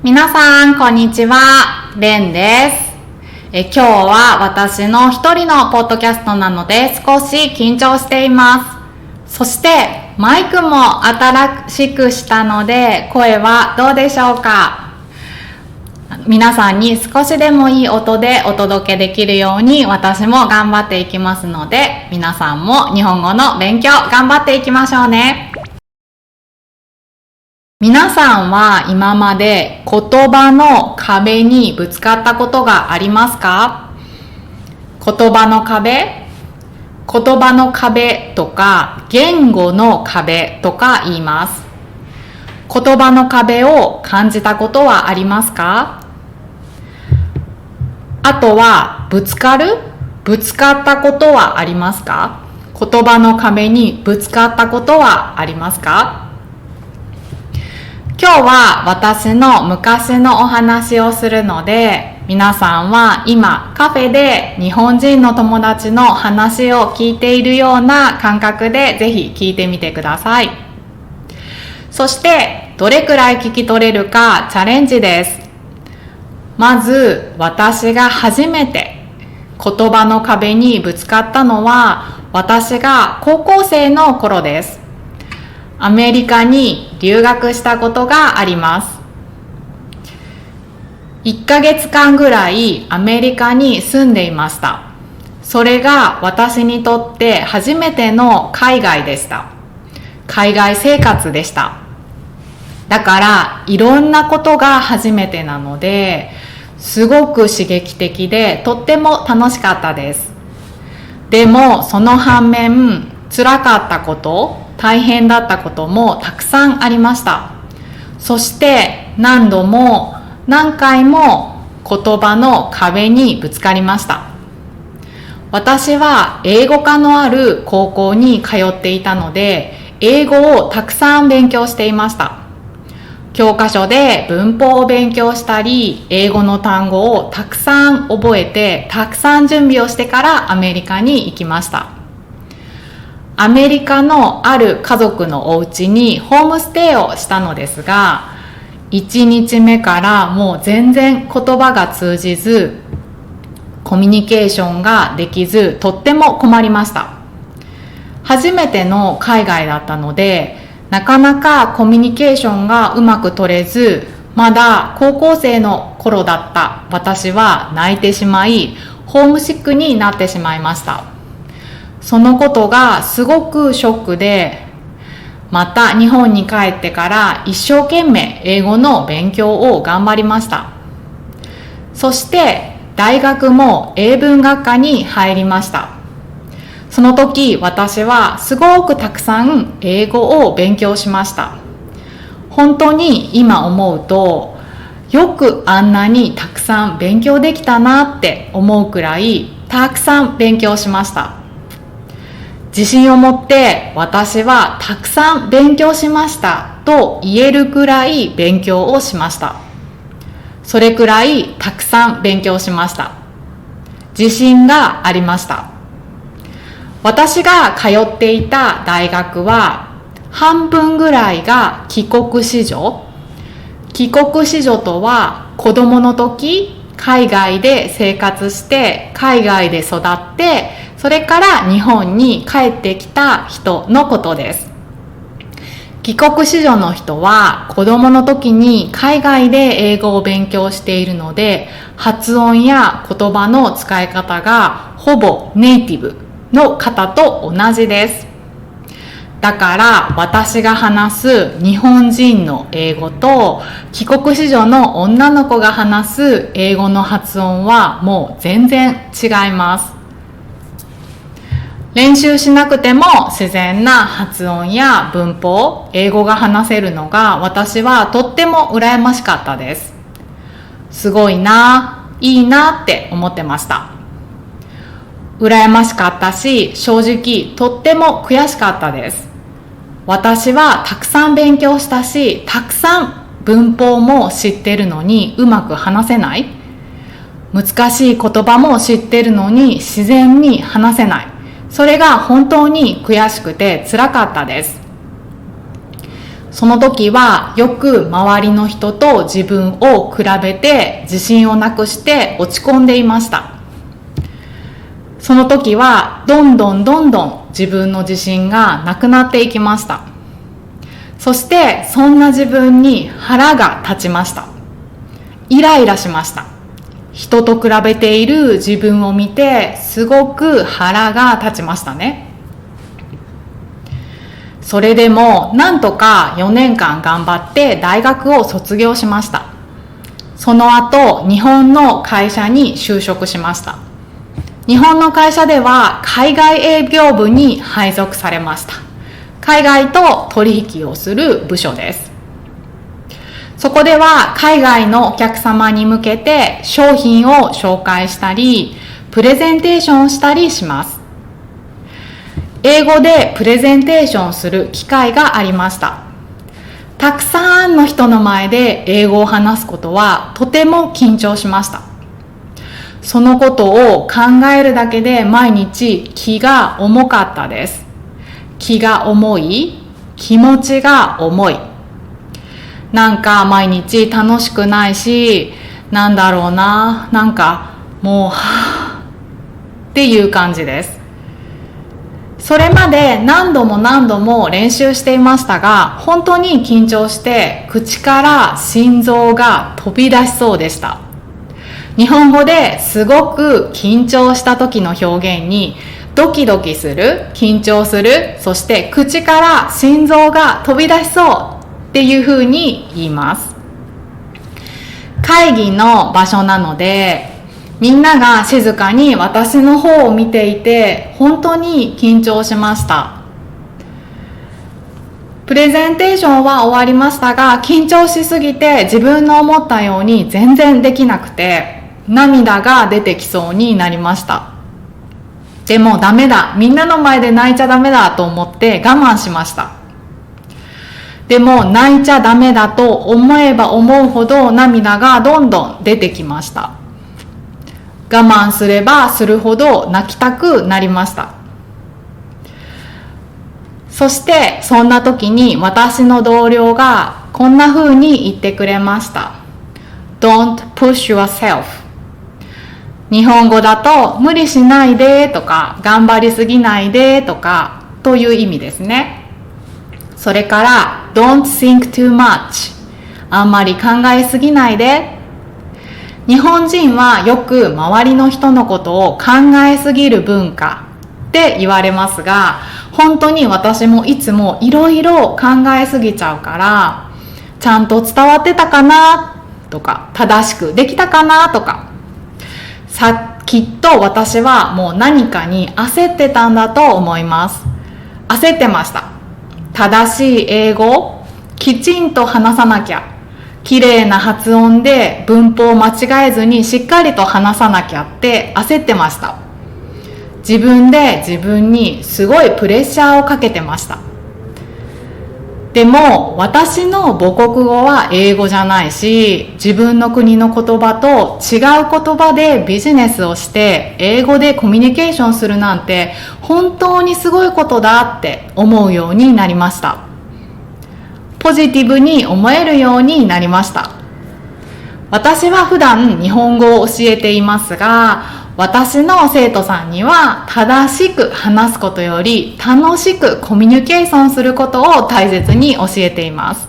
皆さん、こんにちは。レンです。今日は私の一人のポッドキャストなので少し緊張しています。そしてマイクも新しくしたので声はどうでしょうか？皆さんに少しでもいい音でお届けできるように私も頑張っていきますので、皆さんも日本語の勉強頑張っていきましょうね。皆さんは今まで言葉の壁にぶつかったことがありますか？言葉の壁とか言語の壁とか言います。言葉の壁を感じたことはありますか？あとはぶつかったことはありますか？言葉の壁にぶつかったことはありますか？今日は私の昔のお話をするので、皆さんは今カフェで日本人の友達の話を聞いているような感覚でぜひ聞いてみてください。そしてどれくらい聞き取れるかチャレンジです。まず私が初めて言葉の壁にぶつかったのは私が高校生の頃です。アメリカに留学したことがあります。1ヶ月間ぐらいアメリカに住んでいました。それが私にとって初めての海外でした。海外生活でした。だからいろんなことが初めてなので、すごく刺激的でとっても楽しかったです。でもその反面、辛かったこと、大変だったこともたくさんありました。そして何回も言葉の壁にぶつかりました。私は英語科のある高校に通っていたので、英語をたくさん勉強していました。教科書で文法を勉強したり、英語の単語をたくさん覚えて、たくさん準備をしてからアメリカに行きました。アメリカのある家族のお家にホームステイをしたのですが、1日目からもう全然言葉が通じず、コミュニケーションができず、とっても困りました。初めての海外だったので、なかなかコミュニケーションがうまく取れず、まだ高校生の頃だった私は泣いてしまい、ホームシックになってしまいました。そのことがすごくショックで、また日本に帰ってから一生懸命英語の勉強を頑張りました。そして大学も英文学科に入りました。その時私はすごくたくさん英語を勉強しました。本当に今思うと、よくあんなにたくさん勉強できたなって思うくらいたくさん勉強しました。自信を持って私はたくさん勉強しましたと言えるくらい勉強をしました。それくらいたくさん勉強しました。自信がありました。私が通っていた大学は半分ぐらいが帰国子女。帰国子女とは子供の時海外で生活して海外で育ってそれから日本に帰ってきた人のことです。帰国子女の人は子供の時に海外で英語を勉強しているので、発音や言葉の使い方がほぼネイティブの方と同じです。だから私が話す日本人の英語と帰国子女の女の子が話す英語の発音はもう全然違います。練習しなくても自然な発音や文法、英語が話せるのが私はとっても羨ましかったです。すごいな、いいなって思ってました。羨ましかったし、正直とっても悔しかったです。私はたくさん勉強したし、たくさん文法も知ってるのにうまく話せない。難しい言葉も知ってるのに自然に話せない。それが本当に悔しくて辛かったです。その時はよく周りの人と自分を比べて自信をなくして落ち込んでいました。その時はどんどん自分の自信がなくなっていきました。そしてそんな自分に腹が立ちました。イライラしました。人と比べている自分を見てすごく腹が立ちましたね。それでもなんとか4年間頑張って大学を卒業しました。その後日本の会社に就職しました。日本の会社では海外営業部に配属されました。海外と取引をする部署です。そこでは海外のお客様に向けて商品を紹介したり、プレゼンテーションをしたりします。英語でプレゼンテーションする機会がありました。たくさんの人の前で英語を話すことはとても緊張しました。そのことを考えるだけで毎日気が重かったです。気が重い、気持ちが重い。なんか毎日楽しくないし、なんだろうな、なんかもうはぁっていう感じです。それまで何度も練習していましたが、本当に緊張して口から心臓が飛び出しそうでした。日本語ですごく緊張した時の表現にドキドキする、緊張する、そして口から心臓が飛び出しそうっていうふうに言います。会議の場所なのでみんなが静かに私の方を見ていて本当に緊張しました。プレゼンテーションは終わりましたが、緊張しすぎて自分の思ったように全然できなくて涙が出てきそうになりました。でもダメだ、みんなの前で泣いちゃダメだと思って我慢しました。でも泣いちゃダメだと思えば思うほど涙がどんどん出てきました。我慢すればするほど泣きたくなりました。そしてそんな時に私の同僚がこんな風に言ってくれました。Don't push yourself。日本語だと無理しないでとか頑張りすぎないでとかという意味ですね。それから Don't think too much。あんまり考えすぎないで。日本人はよく周りの人のことを考えすぎる文化って言われますが、本当に私もいつもいろいろ考えすぎちゃうから、ちゃんと伝わってたかなとか、正しくできたかなとか、きっと私はもう何かに焦ってたんだと思います。焦ってました。正しい英語、きちんと話さなきゃ。綺麗な発音で文法を間違えずにしっかりと話さなきゃって焦ってました。自分で自分にすごいプレッシャーをかけてました。でも私の母国語は英語じゃないし、自分の国の言葉と違う言葉でビジネスをして英語でコミュニケーションするなんて本当にすごいことだって思うようになりました。ポジティブに思えるようになりました。私は普段日本語を教えていますが、私の生徒さんには正しく話すことより楽しくコミュニケーションすることを大切に教えています。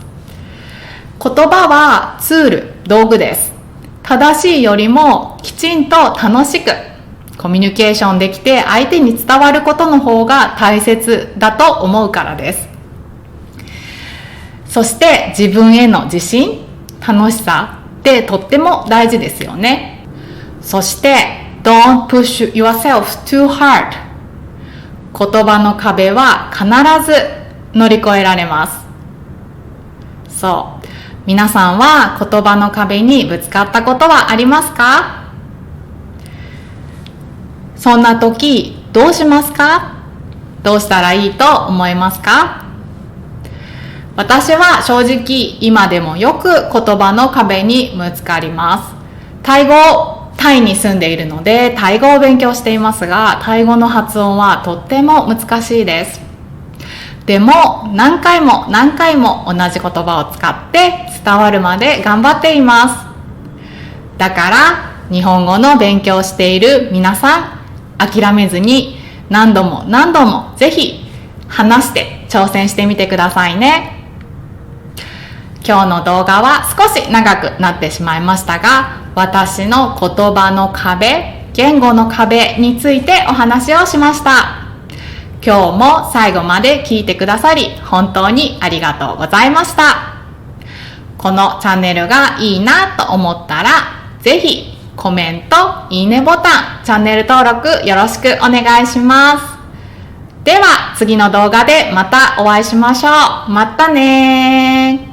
言葉はツール、道具です。正しいよりもきちんと楽しくコミュニケーションできて相手に伝わることの方が大切だと思うからです。そして自分への自信、楽しさってとっても大事ですよね。そして Don't push yourself too hard。 言葉の壁は必ず乗り越えられます。そう、皆さんは言葉の壁にぶつかったことはありますか？そんな時どうしますか？どうしたらいいと思いますか？私は正直今でもよく言葉の壁にぶつかります。タイに住んでいるのでタイ語を勉強していますが、タイ語の発音はとっても難しいです。でも何回も何回も同じ言葉を使って伝わるまで頑張っています。だから日本語の勉強をしている皆さん、諦めずに何度も何度もぜひ話して挑戦してみてくださいね。今日の動画は少し長くなってしまいましたが、私の言葉の壁、言語の壁についてお話をしました。今日も最後まで聞いてくださり本当にありがとうございました。このチャンネルがいいなと思ったら、ぜひコメント、いいねボタン、チャンネル登録よろしくお願いします。では次の動画でまたお会いしましょう。またねー。